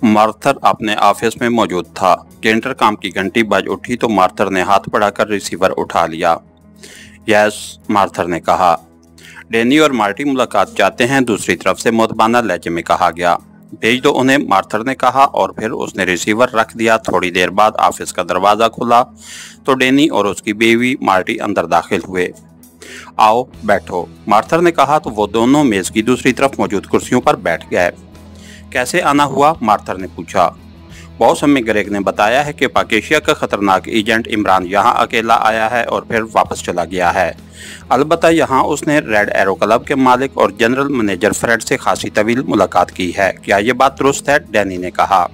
मार्थर अपने ऑफिस में मौजूद था कि इंटरकॉम की घंटी बज उठी तो मार्थर ने हाथ बढ़ाकर रिसीवर उठा लिया। यस, मार्थर ने कहा। डैनी और मार्टी मुलाकात चाहते हैं, दूसरी तरफ से मुदबाना लहजे में कहा गया। भेज दो उन्हें, मार्थर ने कहा और फिर उसने रिसीवर रख दिया। थोड़ी देर बाद ऑफिस का दरवाजा खुला तो डैनी और उसकी बीवी मार्टी अंदर दाखिल हुए। आओ बैठो, मार्थर ने कहा तो वो दोनों मेज की दूसरी तरफ मौजूद कुर्सियों पर बैठ गए। कैसे आना हुआ, मार्थर ने पूछा। बॉस, हमें ग्रेग ने बताया है कि पाकेशिया का खतरनाक एजेंट इमरान यहाँ अकेला आया है और फिर वापस चला गया है। अलबत्ता यहाँ उसने रेड एरो क्लब के मालिक और जनरल मैनेजर फ्रेड से खासी तवील मुलाकात की है। क्या ये बात दुरुस्त है? डैनी ने कहा।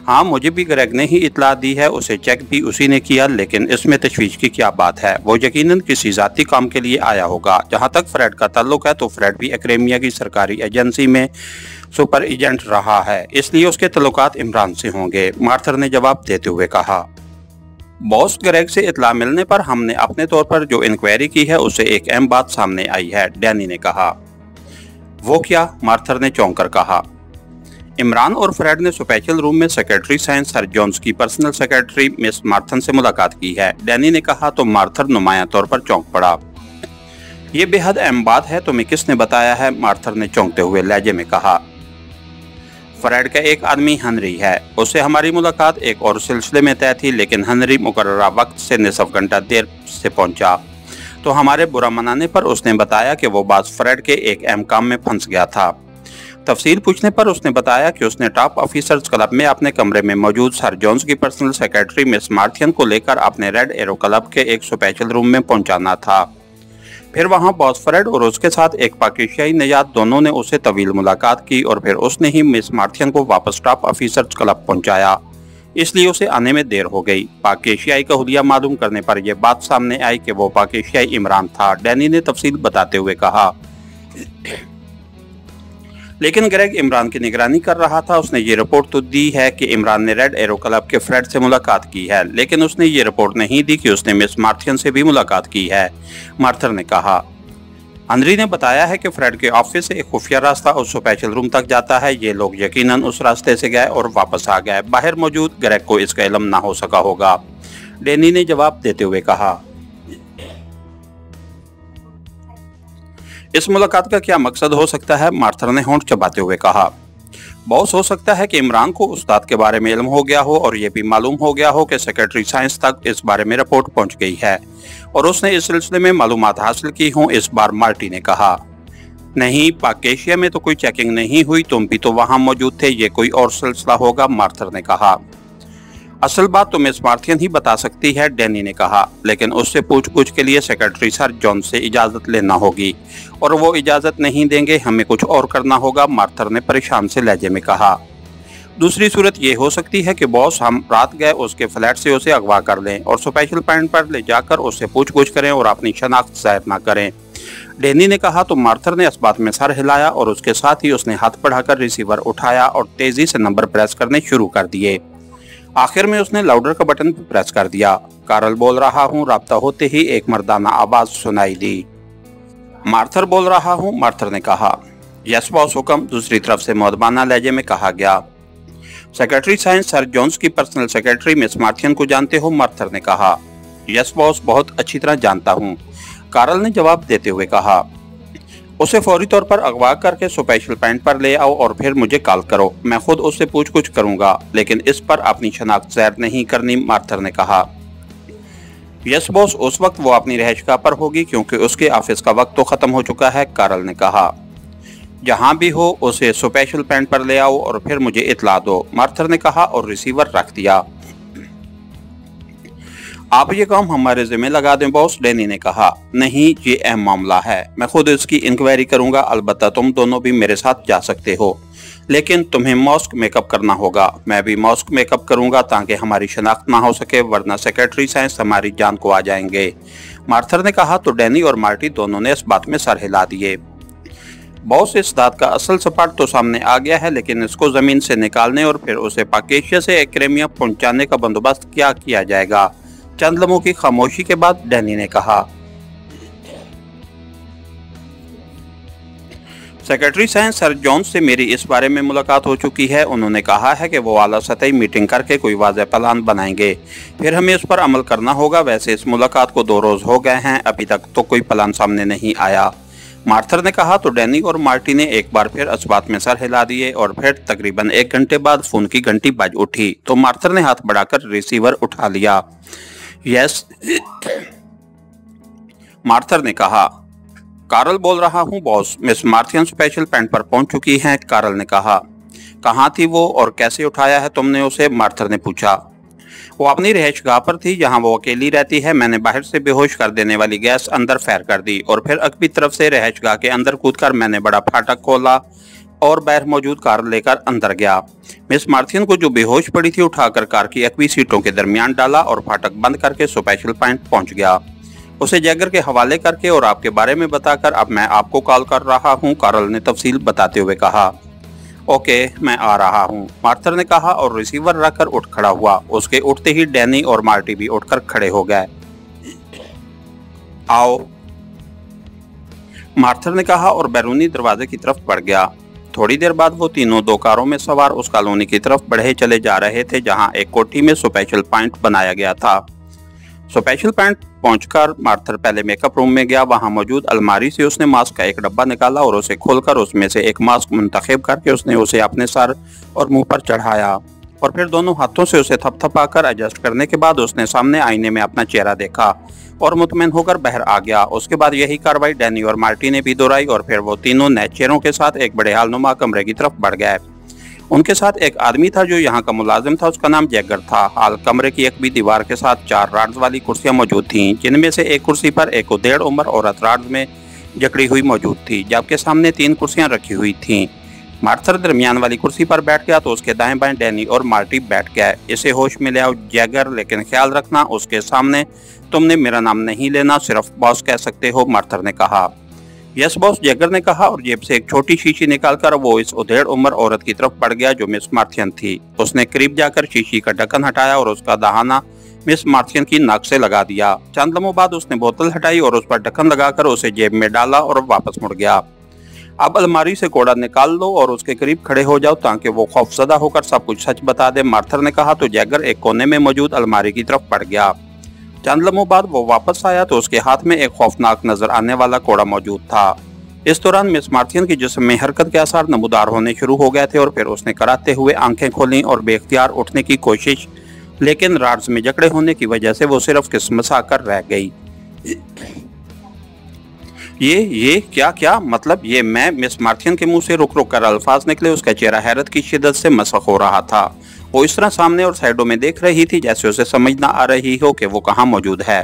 हाँ, मुझे भी ग्रेग ने ही इतला दी है, उसे चेक भी उसी ने किया, लेकिन इसमें तशवीश की क्या बात है? वो यकीनन किसी जाती काम के लिए आया होगा। जहाँ तक फ्रेड का ताल्लुक है तो फ्रेड भी एक्रेमिया की सरकारी एजेंसी में सुपर एजेंट रहा है, इसलिए उसके तल्लुकात इमरान से होंगे, मार्थर ने जवाब देते हुए कहा। बॉस, ग्रेग से इतला मिलने पर हमने अपने तौर पर जो इंक्वायरी की है उससे एक अहम बात सामने आई है, डैनी ने कहा। वो क्या? मार्थर ने चौंक कर कहा। इमरान और फ्रेड ने स्पेशल रूम में सेक्रेटरी साइंस सर जोन्स की पर्सनल सेक्रेटरी मिस मार्थन से मुलाकात की है, डैनी ने कहा तो मार्थर नुमाया तौर पर चौंक पड़ा। ये बेहद अहम बात है, तुम्हें किसने बताया है? मार्थर ने चौंकते हुए लहजे में कहा। फ्रेड का एक आदमी हनरी है, उससे हमारी मुलाकात एक और सिलसिले में तय थी, लेकिन हनरी मुकर्ररा वक्त से निसफ घंटा देर से पहुंचा तो हमारे बुरा मनाने पर उसने बताया कि वो बात फ्रेड के एक अहम काम में फंस गया था। तफसील पूछने पर उसने बताया कि उसने टॉप ऑफिसर्स क्लब में अपने कमरे में मौजूद सर जोन्स की पर्सनल सेक्रेटरी मिस मार्थियन को लेकर अपने रेड एरो क्लब के एक स्पेशल रूम में पहुंचाना था। फिर वहां बॉस फ्रेड और उसके साथ एक पाकिस्तानी निजात दोनों ने उससे तवील मुलाकात की और फिर उसने ही मिस मार्थियन को वापस टॉप ऑफिसर्स क्लब पहुंचाया, इसलिए उसे आने में देर हो गई। पाकिस्तानी का हुलिया मालूम करने पर यह बात सामने आई कि वो पाकिस्तानी इमरान था, डैनी ने तफसील बताते हुए कहा। लेकिन ग्रेग इमरान की निगरानी कर रहा था। उसने ये रिपोर्ट तो दी है कि इमरान ने रेड एरो क्लब के फ्रेड से मुलाकात की है, लेकिन उसने ये रिपोर्ट नहीं दी कि उसने मिस मार्थियन से भी मुलाकात की है, मार्थर ने कहा। हनरी ने बताया है कि फ्रेड के ऑफिस से एक खुफिया रास्ता उस स्पेशल रूम तक जाता है। ये लोग यकीनन उस रास्ते से गए और वापस आ गए। बाहर मौजूद ग्रेग को इसका इल्म ना हो सका होगा, डैनी ने जवाब देते हुए कहा। इस मुलाकात का क्या मकसद हो सकता है? मार्थर ने होंठ चबाते हुए कहा। बॉस, हो सकता है कि इमरान को उस्ताद के बारे में इल्म हो गया हो और ये भी मालूम हो गया हो कि सेक्रेटरी साइंस तक इस बारे में रिपोर्ट पहुंच गई है और उसने इस सिलसिले में मालूमात हासिल की हों, इस बार मार्टी ने कहा। नहीं, पाकेशिया में तो कोई चेकिंग नहीं हुई, तुम भी तो वहां मौजूद थे, ये कोई और सिलसिला होगा, मार्थर ने कहा। असल बात तो मिस मार्थियन ही बता सकती है, डैनी ने कहा, लेकिन उससे पूछ के लिए सेक्रेटरी सर जॉन से इजाजत लेना होगी और वो इजाजत नहीं देंगे, हमें कुछ और करना होगा, मार्थर ने परेशान से लहजे में कहा। दूसरी सूरत ये हो सकती है कि बॉस, हम रात गए उसके फ्लैट से उसे अगवा कर लें और स्पेशल पॉइंट पर ले जाकर उससे पूछ करें और अपनी शनाख्त जाहिर न करें, डैनी ने कहा तो मार्थर ने इस बात में सर हिलाया और उसके साथ ही उसने हाथ बढ़ाकर रिसीवर उठाया और तेजी से नंबर प्रेस करने शुरू कर दिए। आखिर में उसने लाउडर का बटन प्रेस कर दिया। कारल बोल रहा हूँ, राब्ता होते ही एक मर्दाना आवाज सुनाई दी। मार्थर बोल रहा हूँ, मार्थर ने कहा। यस बॉस, हुक्म, दूसरी तरफ से मुदबाना लहजे में कहा गया। सेक्रेटरी साइंस सर जोन्स की पर्सनल सेक्रेटरी मिस मार्थियन को जानते हो? मार्थर ने कहा। यस बॉस, बहुत अच्छी तरह जानता हूँ, कारल ने जवाब देते हुए कहा। उसे फौरी तौर पर अगवा करके स्पेशल पॉइंट पर ले आओ और फिर मुझे कॉल करो, मैं खुद उससे पूछ करूंगा, लेकिन इस पर अपनी शनाख्त जाहिर नहीं करनी, मार्थर ने कहा। यस बॉस, उस वक्त वो अपनी रहशगाह पर होगी क्योंकि उसके ऑफिस का वक्त तो खत्म हो चुका है, कारल ने कहा। जहां भी हो उसे स्पेशल पॉइंट पर ले आओ और फिर मुझे इतला दो, मार्थर ने कहा और रिसीवर रख दिया। आप ये काम हमारे जिम्मे लगा दें बॉस, डैनी ने कहा। नहीं, ये अहम मामला है, मैं खुद इसकी इंक्वायरी करूंगा, अलबत्ता तुम दोनों भी मेरे साथ जा सकते हो, लेकिन तुम्हें मॉस्क मेकअप करना होगा। मैं भी मॉस्क मेकअप करूंगा ताकि हमारी शनाख्त ना हो सके, वरना सेक्रेटरी साइंस हमारी जान को आ जाएंगे, मार्थर ने कहा तो डैनी और मार्टी दोनों ने इस बात में सर हिला दिए। बॉस, इस दाद का असल सपाट तो सामने आ गया है, लेकिन इसको जमीन से निकालने और फिर उसे पाकेशिया से एक्रेमिया पहुंचाने का बंदोबस्त क्या किया जाएगा? चंद लम्हों की खामोशी के बाद डैनी ने कहा। सेक्रेटरी साइंस सर जॉन्स से मेरी इस बारे में मुलाकात हो चुकी है। उन्होंने कहा है कि वो आला सतही मीटिंग करके कोई वाज़ेह प्लान बनाएंगे, फिर हमें उस पर अमल करना होगा। वैसे इस मुलाकात को 2 रोज़ हो गए हैं, अभी तक तो कोई प्लान सामने नहीं आया, मार्थर ने कहा। तो डैनी और मार्टी ने एक बार फिर इस बात में सर हिला दिए और फिर तकरीबन 1 घंटे बाद फ़ोन की घंटी बज उठी तो मार्थर ने हाथ बढ़ाकर रिसीवर उठा लिया। यस, मार्थर ने कहा। कार्ल बोल रहा हूँ बॉस, मिस मार्थियन स्पेशल पैंट पर पहुंच चुकी हैं। कार्ल ने कहा। कहाँ थी वो और कैसे उठाया है तुमने उसे? मार्थर ने पूछा। वो अपनी रिहाइशगाह पर थी जहाँ वो अकेली रहती है। मैंने बाहर से बेहोश कर देने वाली गैस अंदर फायर कर दी और फिर अगली तरफ से रिहाइशगाह के अंदर कूदकर मैंने बड़ा फाटक खोला और बाहर मौजूद कार लेकर अंदर गया। मिस मार्थियन को जो बेहोश पड़ी थी उठाकर कार की अगली सीटों के दरमियान डाला और फाटक बंद करके स्पेशल पॉइंट पहुंच गया। उसे जैगर के हवाले करके और आपके बारे में बताकर अब मैं आपको कॉल कर रहा हूं, कार्ल ने तफसील बताते हुए कहा। ओके, मैं आ रहा हूं, मार्थर ने कहा और रिसीवर रखकर उठ खड़ा हुआ। उसके उठते ही डैनी और मार्टी भी उठकर खड़े हो गए। आओ, मार्थर ने कहा और बैरूनी दरवाजे की तरफ बढ़ गया। थोड़ी देर बाद वो तीनों 2 कारों में सवार उस कॉलोनी की तरफ बढ़े चले जा रहे थे जहां एक कोठी में स्पेशल पॉइंट बनाया गया था। स्पेशल पॉइंट पहुंचकर मार्थर पहले मेकअप रूम में गया। वहां मौजूद अलमारी से उसने मास्क का एक डब्बा निकाला और उसे खोलकर उसमें से एक मास्क मुंतखब करके उसने उसे अपने सर और मुंह पर चढ़ाया और फिर दोनों हाथों से उसे थपथपाकर एडजस्ट करने के बाद उसने सामने आईने में अपना चेहरा देखा और मुतमईन होकर बाहर आ गया। उसके बाद यही कार्रवाई डैनी और मार्टी ने भी दोहराई और फिर वो तीनों नए चेहरों के साथ एक बड़े हालनुमा कमरे की तरफ बढ़ गए। उनके साथ एक आदमी था जो यहाँ का मुलाजिम था, उसका नाम जैगर था। हाल कमरे की एक भी दीवार के साथ 4 राड्स वाली कुर्सियां मौजूद थीं, जिनमें से एक कुर्सी पर एक 1.5 उम्र औरत राड्स में जकड़ी हुई मौजूद थी, जबकि सामने 3 कुर्सियां रखी हुई थीं। मार्थर दरमियान वाली कुर्सी पर बैठ गया तो उसके दाएं बाएं डैनी और मार्टी बैठ गए। इसे होश में ले आओ जैगर, लेकिन ख्याल रखना उसके सामने तुमने मेरा नाम नहीं लेना, सिर्फ बॉस कह सकते हो, मार्थर ने कहा। यस बॉस, जैगर ने कहा और जेब से एक छोटी शीशी निकालकर वो इस 1.5 उम्र औरत की तरफ बढ़ गया जो मिस मार्थियन थी। उसने करीब जाकर शीशी का ढक्कन हटाया और उसका दहाना मिस मार्थियन की नाक से लगा दिया। चंद लम्हों बाद उसने बोतल हटाई और उस पर ढक्कन लगाकर उसे जेब में डाला और वापस मुड़ गया। अब अलमारी से कोड़ा निकाल लो और उसके करीब खड़े हो जाओ ताकि वो खौफजदा होकर सब कुछ सच बता दे, मार्थर ने कहा। तो जैगर एक कोने में मौजूद अलमारी की तरफ बढ़ गया। चंद लम्हों बाद वो वापस आया तो उसके हाथ में एक खौफनाक नजर आने वाला कोड़ा मौजूद था। इस दौरान मिस मार्थियन की जिस्म में हरकत के आसार नमूदार होने शुरू हो गए थे और फिर उसने कराते हुए आंखें खोलीं और बेख्तियार उठने की कोशिश, लेकिन राड्स में जकड़े होने की वजह से वो सिर्फ किस्मसा कर रह गई। ये क्या मतलब ये मैं? मिस मार्थियन के मुंह से रुक रुक कर अल्फाज निकले। उसका चेहरा हैरत की शिद्दत से मसख हो रहा था। वो इस तरह सामने और साइडों में देख रही थी जैसे उसे समझ ना आ रही हो कि वो कहाँ मौजूद है।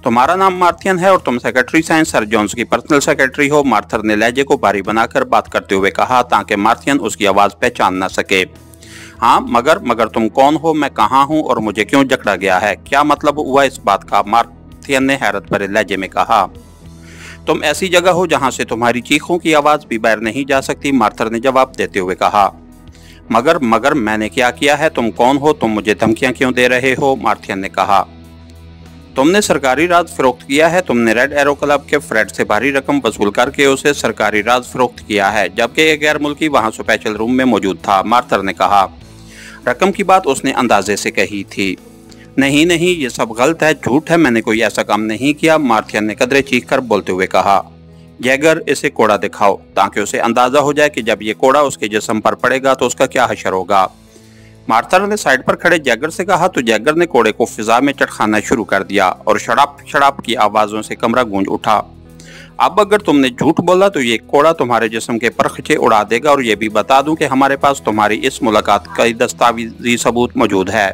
तुम्हारा नाम मार्थियन है और तुम सेक्रेटरी साइंस सर जॉन्स की पर्सनल सेक्रेटरी हो, मार्थर ने लहजे को भारी बनाकर बात करते हुए कहा ताकि मार्थियन उसकी आवाज पहचान न सके। हाँ, मगर तुम कौन हो, मैं कहाँ हूँ और मुझे क्यों जकड़ा गया है? क्या मतलब हुआ इस बात का? मार्थियन ने हैरत भरे लहजे में कहा। तुम ऐसी जगह हो जहाँ से तुम्हारी चीखों की आवाज भी बाहर नहीं जा सकती, मार्थर ने जवाब देते हुए कहा। मगर मैंने क्या किया है? तुम कौन हो? तुम मुझे धमकियां क्यों दे रहे हो? मार्थियन ने कहा। तुमने सरकारी राज फरोख्त किया है। तुमने रेड एरो क्लब के फ्रेड से भारी रकम वसूल करके उसे सरकारी राज फरोख्त किया है, जबकि एक गैर मुल्की वहां स्पेशल रूम में मौजूद था, मार्थर ने कहा। रकम की बात उसने अंदाजे से कही थी। नहीं, ये सब गलत है, झूठ है, मैंने कोई ऐसा काम नहीं किया, मार्थियन ने कदरे चीख कर बोलते हुए कहा। जैगर, इसे कोड़ा दिखाओ ताकि उसे अंदाजा हो जाए कि जब ये कोड़ा उसके जिस्म पर पड़ेगा तो उसका क्या हशर होगा। मार्थर ने साइड पर खड़े जैगर से कहा तो जैगर ने कोड़े को फिजा में चटखाना शुरू कर दिया और शड़ाप की आवाजों से कमरा गूंज उठा। अब अगर तुमने झूठ बोला तो ये कोड़ा तुम्हारे जिस्म के परखचे उड़ा देगा और ये भी बता दूं कि हमारे पास तुम्हारी इस मुलाकात का दस्तावेजी सबूत मौजूद है।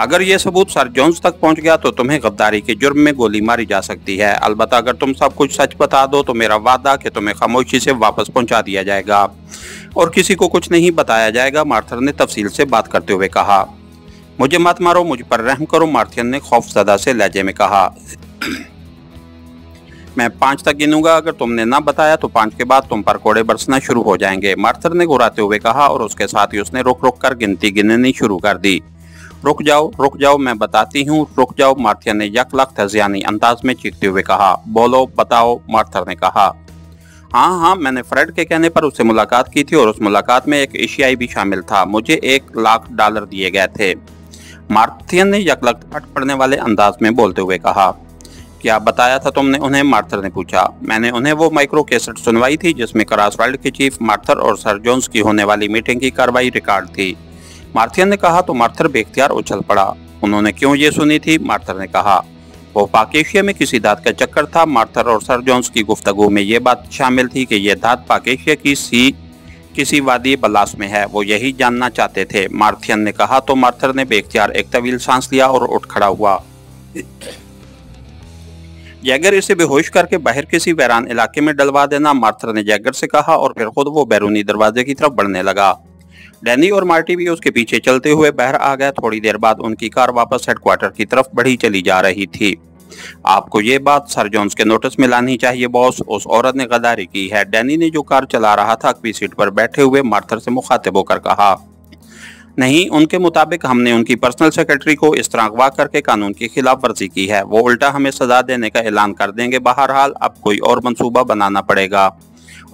अगर ये सबूत सर जॉन्स तक पहुंच गया तो तुम्हें गद्दारी के जुर्म में गोली मारी जा सकती है। अलबत्ता अगर तुम सब कुछ सच बता दो तो मेरा वादा कि तुम्हें खामोशी से वापस पहुंचा दिया जाएगा और किसी को कुछ नहीं बताया जाएगा, मार्थर ने तफसील से बात करते हुए कहा। मुझे मत मारो, मुझ पर रहम करो, मार्थियन ने खौफजदा से लहजे में कहा। मैं 5 तक गिनूंगा, अगर तुमने ना बताया तो 5 के बाद तुम पर कोड़े बरसना शुरू हो जाएंगे, मार्थर ने घुराते हुए कहा और उसके साथ ही उसने रुक रुक कर गिनती गिननी शुरू कर दी। रुक जाओ, मैं बताती हूँ, रुक जाओ, मार्थियन ने यकलक तज़ियानी अंदाज में चीखते हुए कहा। बोलो, बताओ, मार्थर ने कहा। हाँ हाँ, मैंने फ्रेड के कहने पर उससे मुलाकात की थी और उस मुलाकात में एक एशियाई भी शामिल था। मुझे $1 लाख दिए गए थे, मार्थियन ने यकलक फट पड़ने वाले अंदाज में बोलते हुए कहा। क्या बताया था तुमने उन्हें? मार्थर ने पूछा। मैंने उन्हें वो माइक्रो कैसेट सुनवाई थी जिसमें क्रॉसवर्ल्ड के चीफ मार्थर और सर जोन्स की होने वाली मीटिंग की कार्रवाई रिकॉर्ड थी, मार्थियन ने कहा। तो मार्थर बेख्तियार उछल पड़ा। उन्होंने क्यों ये सुनी थी? मार्थर ने कहा। वो पाक एशिया में किसी धात का चक्कर था। मार्थर और सर जोन्स की गुफ्तगू में ये बात शामिल थी कि यह धात पाक एशिया की किसी वादी बलास में है। वो यही जानना चाहते थे, मार्थियन ने कहा। तो मार्थर ने बेख्तियार एक तवील सांस लिया और उठ खड़ा हुआ। जैगर, इसे बेहोश करके बाहर किसी वीरान इलाके में डलवा देना, मार्थर ने जैगर से कहा और फिर खुद वो बैरूनी दरवाजे की तरफ बढ़ने लगा। डैनी और मार्टी भी उसके पीछे चलते हुए बाहर आ गए। थोड़ी देर बाद उनकी कार वापस हेडक्वार्टर की तरफ बढ़ी चली जा रही थी। आपको ये बात सर जोन्स के नोटिस में लानी चाहिए बॉस, उस औरत ने गद्दारी की है, डैनी ने जो कार चला रहा था अगली सीट पर बैठे हुए मार्थर से मुखातिब होकर कहा। नहीं, उनके मुताबिक हमने उनकी पर्सनल सेक्रेटरी को इस तरह अगवा करके कानून की खिलाफ वर्जी की है। वो उल्टा हमें सजा देने का ऐलान कर देंगे। बहरहाल अब कोई और मंसूबा बनाना पड़ेगा,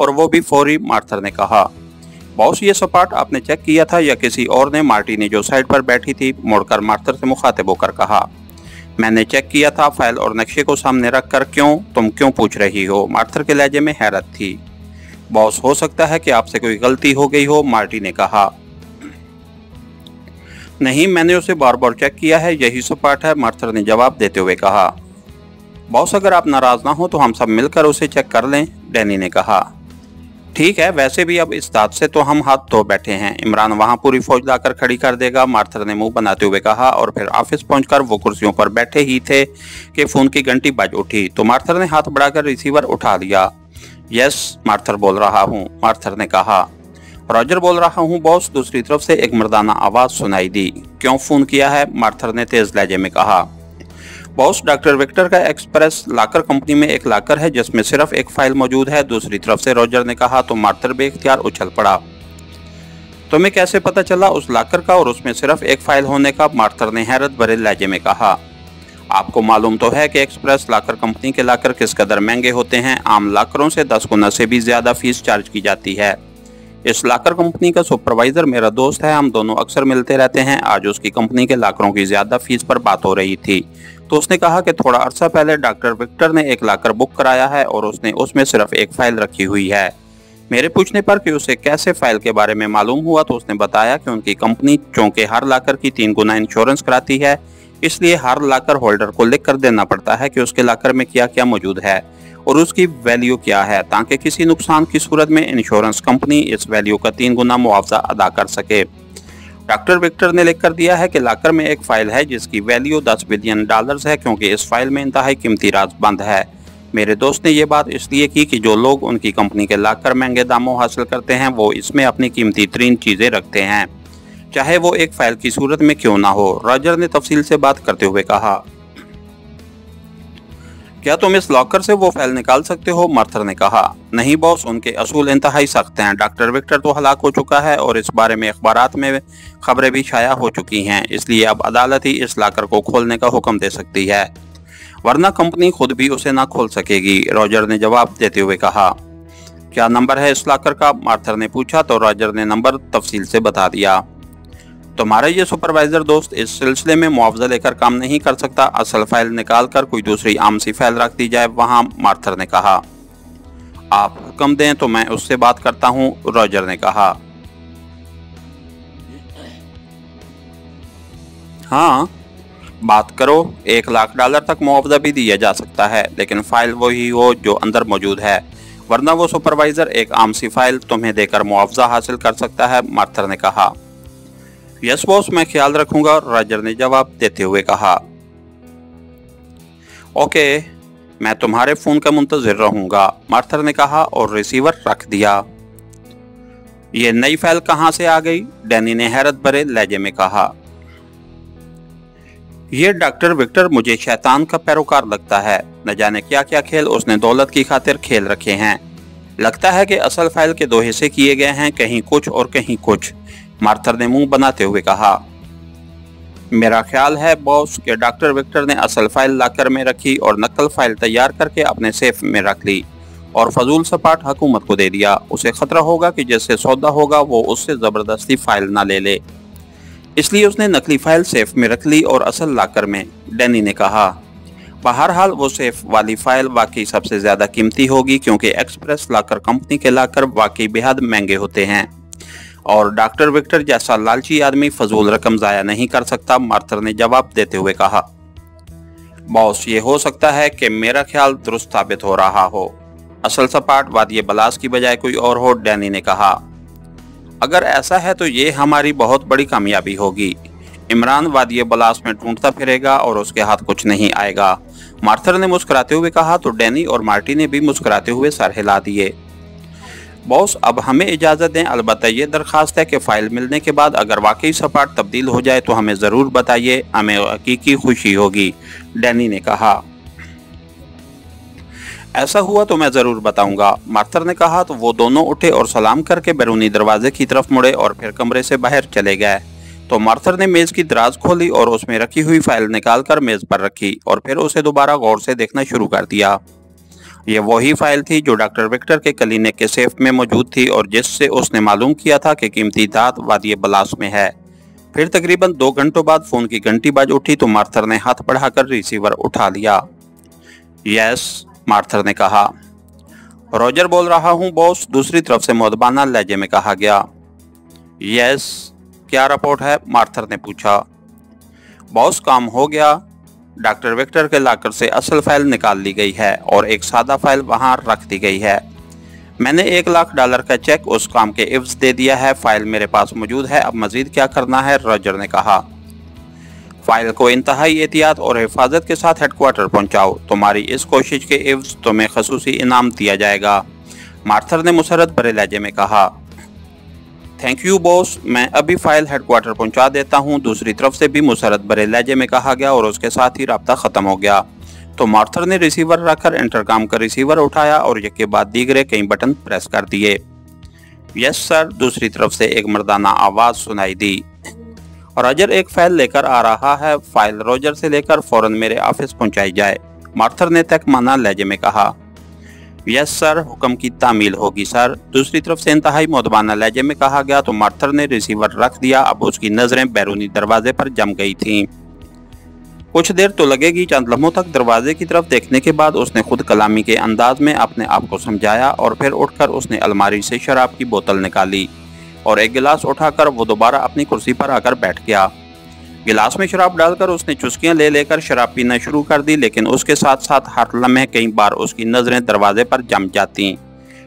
और वो भी फौरी, मार्थर ने कहा। बॉस, ये सपाट आपने चेक किया था या किसी और ने? मार्टी ने जो साइड पर बैठी थी मुड़कर मार्थर से मुखातिब होकर कहा। मैंने चेक किया था, फाइल और नक्शे को सामने रखकर। क्यों? तुम क्यों पूछ रही हो? मार्थर के लहजे में हैरत थी। बॉस, हो सकता है कि आपसे कोई गलती हो गई हो, मार्टी ने कहा। नहीं, मैंने उसे बार बार चेक किया है, यही सपाट है, मार्थर ने जवाब देते हुए कहा। बॉस, अगर आप नाराज ना हो तो हम सब मिलकर उसे चेक कर लें, डैनी ने कहा। ठीक है, वैसे भी अब इस बात से तो हम हाथ धो बैठे हैं। इमरान वहां पूरी फौज लाकर खड़ी कर देगा, मार्थर ने मुंह बनाते हुए कहा। और फिर ऑफिस पहुंचकर वो कुर्सियों पर बैठे ही थे कि फोन की घंटी बज उठी। तो मार्थर ने हाथ बढ़ाकर रिसीवर उठा लिया। यस, मार्थर बोल रहा हूँ, मार्थर ने कहा। रॉजर बोल रहा हूँ बॉस, दूसरी तरफ से एक मर्दाना आवाज सुनाई दी। क्यों फोन किया है? मार्थर ने तेज लहजे में कहा। बॉस, डॉक्टर विक्टर का एक्सप्रेस लाकर कंपनी में एक लाकर है जिसमें सिर्फ एक फाइल मौजूद है, दूसरी तरफ से रॉजर ने कहा। तो मार्थर बेख्तियार उछल पड़ा। तुम्हें कैसे पता चला उस लाकर का और उसमें सिर्फ एक फाइल होने का? मार्थर ने हैरत भरे लहजे में कहा। आपको मालूम तो है कि एक्सप्रेस लाकर कंपनी के लाकर किस कदर महंगे होते हैं। आम लाकरों से 10 गुना से भी ज्यादा फीस चार्ज की जाती है। इस लाकर कंपनी का सुपरवाइजर मेरा दोस्त है, हम दोनों अक्सर मिलते रहते हैं। आज उसकी कंपनी के लाकरों की ज्यादा फीस पर बात हो रही थी, तो उसने कहा कि थोड़ा अरसा पहले डॉक्टर विक्टर ने एक लाकर बुक कराया है और उसने उसमें सिर्फ एक फाइल रखी हुई है। मेरे पूछने पर कि उसे कैसे फाइल के बारे में मालूम हुआ, तो उसने बताया कि उनकी कंपनी चूंकि हर लाकर की 3 गुना इंश्योरेंस कराती है, इसलिए हर लाकर होल्डर को लिख कर देना पड़ता है कि उसके लाकर में क्या क्या मौजूद है और उसकी वैल्यू क्या है, ताकि किसी नुकसान की सूरत में इंश्योरेंस कंपनी इस वैल्यू का 3 गुना मुआवजा अदा कर सके। डॉक्टर विक्टर ने लिख कर दिया है कि लाकर में एक फाइल है जिसकी वैल्यू $10 बिलियन है, क्योंकि इस फाइल में इंतहाई कीमती राज बंद है। मेरे दोस्त ने यह बात इसलिए की कि जो लोग उनकी कंपनी के लाकर महंगे दामों हासिल करते हैं वो इसमें अपनी कीमती तरीन चीजें रखते हैं, चाहे वो एक फाइल की सूरत में क्यों ना हो। रॉजर ने तफसील से बात करते हुए कहा। क्या तुम इस लॉकर से वो फाइल निकाल सकते हो? मार्थर ने कहा। नहीं बॉस, उनके असूल इंतहाई सख्त हैं। डॉक्टर विक्टर तो हलाक हो चुका है और इस बारे में अखबारात में खबरें भी शाया हो चुकी हैं, इसलिए अब अदालत ही इस लॉकर को खोलने का हुक्म दे सकती है, वरना कंपनी खुद भी उसे ना खोल सकेगी, रॉजर ने जवाब देते हुए कहा। क्या नंबर है इस लॉकर का? मार्थर ने पूछा। तो रॉजर ने नंबर तफसील से बता दिया। तुम्हारा ये सुपरवाइजर दोस्त इस सिलसिले में मुआवजा लेकर काम नहीं कर सकता, असल फाइल निकाल कर कोई दूसरी आम सी फाइल रख दी जाए वहां, मार्थर ने कहा। आप हुक्म दें तो मैं उससे बात करता हूं, रॉजर ने कहा। हाँ, बात करो, $1 लाख तक मुआवजा भी दिया जा सकता है, लेकिन फाइल वही हो जो अंदर मौजूद है, वरना वो सुपरवाइजर एक आम सी फाइल तुम्हें देकर मुआवजा हासिल कर सकता है, मार्थर ने कहा। यस बॉस, मैं ख्याल रखूंगा, रॉजर ने जवाब देते हुए कहा। ओके, मैं तुम्हारे फोन का मुंतजिर रहूंगा, मार्थर ने कहा और रिसीवर रख दिया। ये नई फाइल कहां से आ गई? डैनी ने हैरत भरे लहजे में कहा। ये डॉक्टर विक्टर मुझे शैतान का पैरोकार लगता है, न जाने क्या क्या खेल उसने दौलत की खातिर खेल रखे हैं। लगता है कि असल फाइल के 2 हिस्से किए गए हैं, कहीं कुछ और कहीं कुछ, मार्थर ने मुंह बनाते हुए कहा। मेरा ख्याल है बॉस कि डॉक्टर विक्टर ने असल फाइल लाकर में रखी और नकल फाइल तैयार करके अपने सेफ में रख ली। और फजूल सपाट हुकूमत को दे दिया। उसे खतरा होगा कि जिससे सौदा होगा वो उससे जबरदस्ती फाइल ना ले ले, इसलिए उसने नकली फाइल सेफ में रख ली और असल लाकर में, डैनी ने कहा। बहरहाल वो सेफ वाली फाइल वाकई सबसे ज्यादा कीमती होगी, क्योंकि एक्सप्रेस लाकर कंपनी के लाकर वाकई बेहद महंगे होते हैं और डॉक्टर विक्टर जैसा लालची आदमी फजूल रकम जाया नहीं कर सकता, मार्थर ने जवाब देते हुए कहा। बॉस, ये हो सकता है कि मेरा ख्याल दुरुस्त साबित हो रहा हो, असल सपाट वादिये बलास की बजाय कोई और हो, डैनी ने कहा। अगर ऐसा है तो ये हमारी बहुत बड़ी कामयाबी होगी। इमरान वादिये बलास में ढूंढता फिरेगा और उसके हाथ कुछ नहीं आएगा, मार्थर ने मुस्कुराते हुए कहा। तो डैनी और मार्टी ने भी मुस्कुराते हुए सर हिला दिए। बॉस, अब हमें इजाज़त दें, अलबत्ता ये दरख्वास्त है कि फ़ाइल मिलने के बाद अगर वाकई सपाट तब्दील हो जाए तो हमें ज़रूर बताइए, हमें हकीकी खुशी होगी, डैनी ने कहा। ऐसा हुआ तो मैं ज़रूर बताऊंगा, मार्थर ने कहा। तो वो दोनों उठे और सलाम करके बैरूनी दरवाजे की तरफ मुड़े और फिर कमरे से बाहर चले गए। तो मार्थर ने मेज़ की दराज खोली और उसमें रखी हुई फाइल निकालकर मेज़ पर रखी और फिर उसे दोबारा गौर से देखना शुरू कर दिया। ये वही फाइल थी जो डॉक्टर विक्टर के क्लिनिक के सेफ में मौजूद थी और जिससे उसने मालूम किया था कि कीमती धात वादिये बलास में है। फिर तकरीबन 2 घंटों बाद फ़ोन की घंटी बज उठी तो मार्थर ने हाथ बढ़ाकर रिसीवर उठा लिया। यस, मार्थर ने कहा। रॉजर बोल रहा हूँ बॉस, दूसरी तरफ से मुअद्दबाना लहजे में कहा गया। यस, क्या रिपोर्ट है, मार्थर ने पूछा। बॉस, काम हो गया, डॉक्टर विक्टर के लाकर से असल फाइल निकाल ली गई है और एक सादा फाइल वहां रख दी गई है। मैंने $1 लाख का चेक उस काम के इव्ज़ दे दिया है, फाइल मेरे पास मौजूद है, अब मजीद क्या करना है, रॉजर ने कहा। फाइल को इंतहाई एहतियात और हिफाजत के साथ हेडक्वार्टर पहुंचाओ, तुम्हारी इस कोशिश के इव्ज़ तुम्हें खसूसी इनाम दिया जाएगा, मार्थर ने मुसरत भरे लहजे में कहा। थैंक यू बॉस, मैं अभी फाइल हेडक्वार्टर पहुंचा देता हूं, दूसरी तरफ से भी मुसरत भरे लहजे में कहा गया और उसके साथ ही राब्ता खत्म हो गया। तो मार्थर ने रिसीवर रखकर इंटरकॉम का रिसीवर उठाया और एक के बाद दीगरे कई बटन प्रेस कर दिए। यस सर, दूसरी तरफ से एक मर्दाना आवाज सुनाई दी। रॉजर एक फाइल लेकर आ रहा है, फाइल रॉजर से लेकर फौरन मेरे ऑफिस पहुंचाई जाए, मार्थर ने तकमाना लहजे में कहा। यस सर, हुक्म की तामील होगी सर, दूसरी तरफ से इंतहाई मुअद्दबाना लहजे में कहा गया। तो मार्थर ने रिसीवर रख दिया। अब उसकी नजरें बैरूनी दरवाजे पर जम गई थीं। कुछ देर तो लगेगी, चंद लम्हों तक दरवाजे की तरफ देखने के बाद उसने खुद कलामी के अंदाज में अपने आप को समझाया और फिर उठकर उसने अलमारी से शराब की बोतल निकाली और एक गिलास उठाकर वो दोबारा अपनी कुर्सी पर आकर बैठ गया। गिलास में शराब डालकर उसने चुस्कियां ले लेकर शराब पीना शुरू कर दी, लेकिन उसके साथ साथ हर लम्हे कई बार उसकी नजरें दरवाजे पर जम जाती।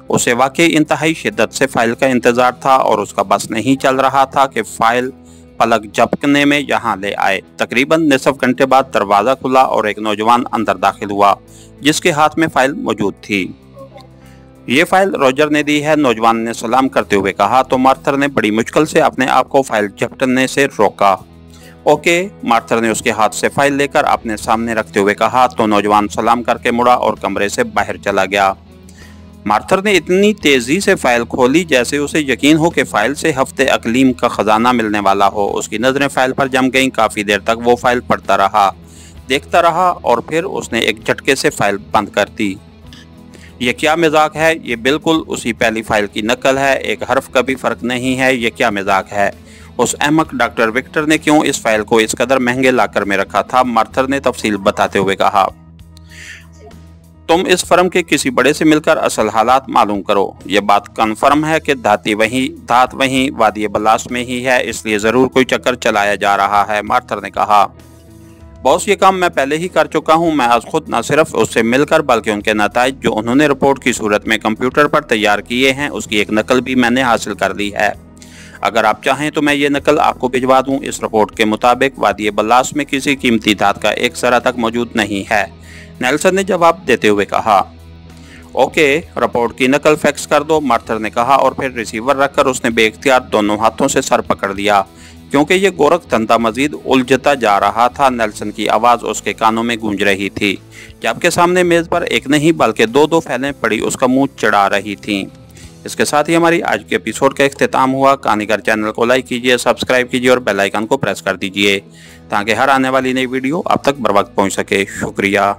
उसे वाकई इंतहाई शिद्दत से फाइल का इंतजार था और उसका बस नहीं चल रहा था कि फाइल पलक झपकने में यहाँ ले आए। तकरीबन निसफ घंटे बाद दरवाज़ा खुला और एक नौजवान अंदर दाखिल हुआ जिसके हाथ में फाइल मौजूद थी। ये फाइल रॉजर ने दी है, नौजवान ने सलाम करते हुए कहा। तो मार्थर ने बड़ी मुश्किल से अपने आप को फाइल झपटने से रोका। ओके, मार्थर ने उसके हाथ से फाइल लेकर अपने सामने रखते हुए कहा। तो नौजवान सलाम करके मुड़ा और कमरे से बाहर चला गया। मार्थर ने इतनी तेजी से फाइल खोली जैसे उसे यकीन हो कि फाइल से हफ्ते अकलीम का खजाना मिलने वाला हो। उसकी नजरें फाइल पर जम गईं। काफी देर तक वो फाइल पढ़ता रहा, देखता रहा और फिर उसने एक झटके से फाइल बंद कर दी। ये क्या मजाक है, ये बिल्कुल उसी पहली फाइल की नकल है, एक हर्फ का भी फर्क नहीं है, ये क्या मजाक है। उस अहमक डॉक्टर विक्टर ने क्यों इस फाइल को इस कदर महंगे लाकर में रखा था, मार्थर ने तफसील बताते हुए कहा। तुम इस फर्म के किसी बड़े से मिलकर असल हालात मालूम करो। ये बात कन्फर्म है कि धात वहीं वादिये बलास में ही है, इसलिए जरूर कोई चक्कर चलाया जा रहा है, मार्थर ने कहा। बॉस, ये काम मैं पहले ही कर चुका हूँ। मैं आज खुद न सिर्फ उससे मिलकर बल्कि उनके नताइज जो उन्होंने रिपोर्ट की सूरत में कंप्यूटर पर तैयार किए हैं उसकी एक नकल भी मैंने हासिल कर ली है। अगर आप चाहें तो मैं ये नकल आपको भिजवा दूं। इस रिपोर्ट के मुताबिक वादिये बलास में किसी कीमती धात का एक जरा तक मौजूद नहीं है, नेल्सन ने जवाब देते हुए कहा। ओके, रिपोर्ट की नकल फैक्स कर दो, मार्थर ने कहा और फिर रिसीवर रखकर उसने बेइख्तियार दोनों हाथों से सर पकड़ लिया क्योंकि ये गोरख धंधा मजीद उलझता जा रहा था। नेल्सन की आवाज़ उसके कानों में गूंज रही थी जबकि सामने मेज़ पर एक नहीं बल्कि दो फाइलें पड़ी उसका मुंह चढ़ा रही थीं। इसके साथ ही हमारी आज के एपिसोड का इख्तिताम हुआ। कहानीगर चैनल को लाइक कीजिए, सब्सक्राइब कीजिए और बेल आइकन को प्रेस कर दीजिए ताकि हर आने वाली नई वीडियो आप तक बर वक्त पहुँच सके। शुक्रिया।